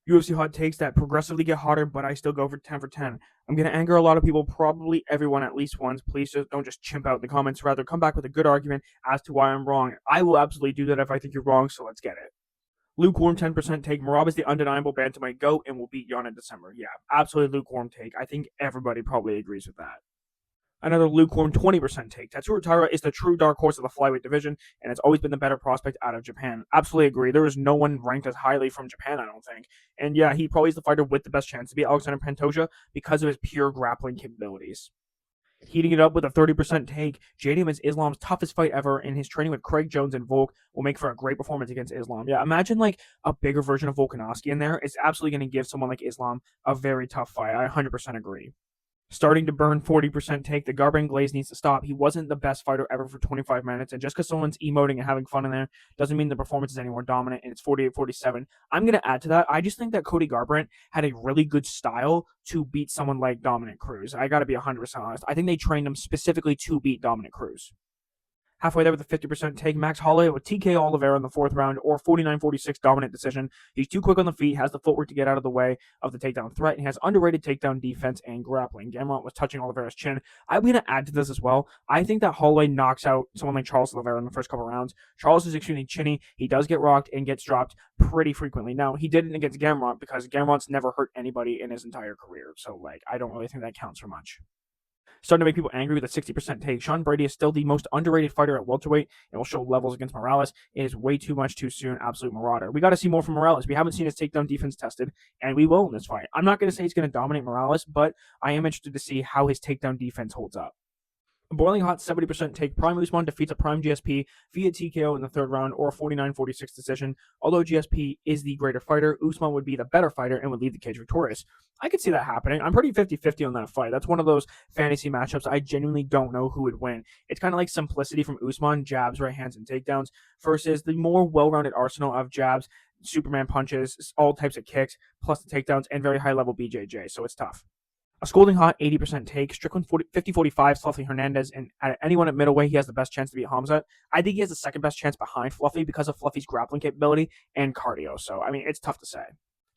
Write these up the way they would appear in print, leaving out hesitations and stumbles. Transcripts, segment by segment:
UFC hot takes that progressively get hotter, but I still go for 10 for 10. I'm going to anger a lot of people, probably everyone at least once. Please just don't just chimp out in the comments. Rather, come back with a good argument as to why I'm wrong. I will absolutely do that if I think you're wrong, so let's get it. Lukewarm 10% take. Marab is the undeniable bantamweight GOAT and will beat Jan in December. Yeah, absolutely lukewarm take. I think everybody probably agrees with that. Another lukewarm 20% take. Tatsuro Taira is the true dark horse of the flyweight division, and it's always been the better prospect out of Japan. Absolutely agree. There is no one ranked as highly from Japan, I don't think. And yeah, he probably is the fighter with the best chance to beat Alexander Pantoja because of his pure grappling capabilities. Heating it up with a 30% take, JDM is Islam's toughest fight ever, and his training with Craig Jones and Volk will make for a great performance against Islam. Yeah, imagine like a bigger version of Volkanovski in there. It's absolutely going to give someone like Islam a very tough fight. I 100% agree. Starting to burn 40% take. The Garbrandt Glaze needs to stop. He wasn't the best fighter ever for 25 minutes. And just because someone's emoting and having fun in there doesn't mean the performance is any more dominant. And it's 48-47. I'm going to add to that. I just think that Cody Garbrandt had a really good style to beat someone like Dominic Cruz. I got to be 100% honest. I think they trained him specifically to beat Dominic Cruz. Halfway there with a 50% take, Max Holloway with TK Oliveira in the fourth round or 49-46 dominant decision. He's too quick on the feet, has the footwork to get out of the way of the takedown threat, and he has underrated takedown defense and grappling. Gamrot was touching Oliveira's chin. I'm going to add to this as well. I think that Holloway knocks out someone like Charles Oliveira in the first couple rounds. Charles is extremely chinny. He does get rocked and gets dropped pretty frequently. Now, he didn't against Gamrot because Gamrot's never hurt anybody in his entire career. So, I don't really think that counts for much. Starting to make people angry with a 60% take. Sean Brady is still the most underrated fighter at welterweight and will show levels against Morales. It is way too much too soon. Absolute marauder. We got to see more from Morales. We haven't seen his takedown defense tested, and we will in this fight. I'm not going to say he's going to dominate Morales, but I am interested to see how his takedown defense holds up. A boiling hot 70% take. Prime Usman defeats a Prime GSP via TKO in the third round or a 49-46 decision. Although GSP is the greater fighter, Usman would be the better fighter and would leave the cage victorious. I could see that happening. I'm pretty 50-50 on that fight. That's one of those fantasy matchups I genuinely don't know who would win. It's kind of like simplicity from Usman, jabs, right hands, and takedowns, versus the more well-rounded arsenal of jabs, Superman punches, all types of kicks, plus the takedowns, and very high-level BJJ, so it's tough. A scolding hot 80% take. Strickland 50-45, Fluffy Hernandez, and anyone at middleweight, he has the best chance to beat Hamzat. I think he has the second best chance behind Fluffy because of Fluffy's grappling capability and cardio. So, it's tough to say.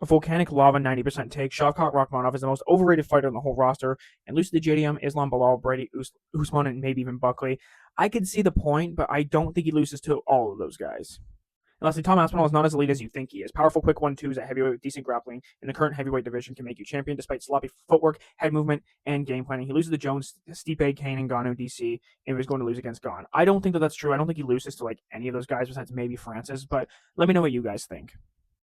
A volcanic lava 90% take. Shavkat Rakhmonov is the most overrated fighter in the whole roster, and loses to JDM, Islam Bilal, Brady, Usman, and maybe even Buckley. I could see the point, but I don't think he loses to all of those guys. And lastly, Tom Aspinall is not as elite as you think he is. Powerful, quick 1-2s at heavyweight with decent grappling in the current heavyweight division can make you champion despite sloppy footwork, head movement, and game planning. He loses to Jones, Stipe, Kane, and Ngannou, DC, and he was going to lose against Gon. I don't think that that's true. I don't think he loses to any of those guys besides maybe Francis, but let me know what you guys think.